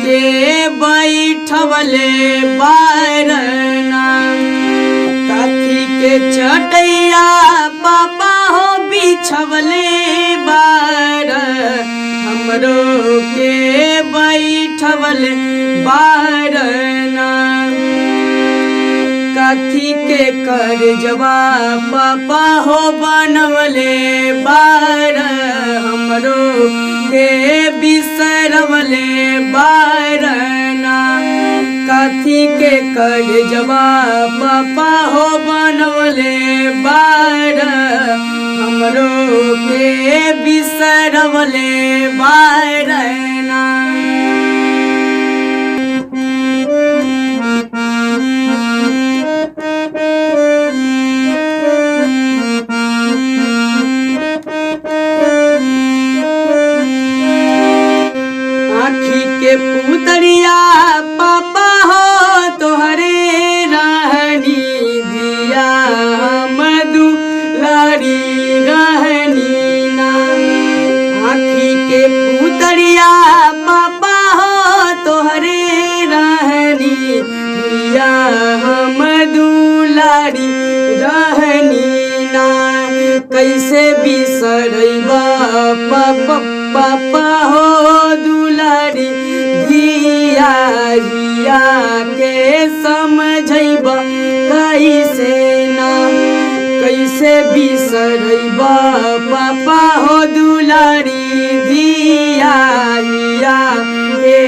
के बैठवले बारना काथी के चटैया पापा हो बिछवले बार हमरो के बैठवले बारना काथी के कर जवा पापा हो बनवले बार हमरो के बिसरवले बारना काथी के कर जवा पापा हो बनवले बार हमरो के बिसरवले बारना। आँखी के पुतरिया पापा हो तोहरे रहनी दिया मधुलारी रहनी ना आँखी के पुतरिया पापा हो तोहरे रहनी दिया मधुलारी रहनी ना कैसे बिसरैबा पापा हो दुलारी धिया हिया के समझैबा कैसे ना कैसे बिसरैबा पापा हो दुलारी धिया हिया के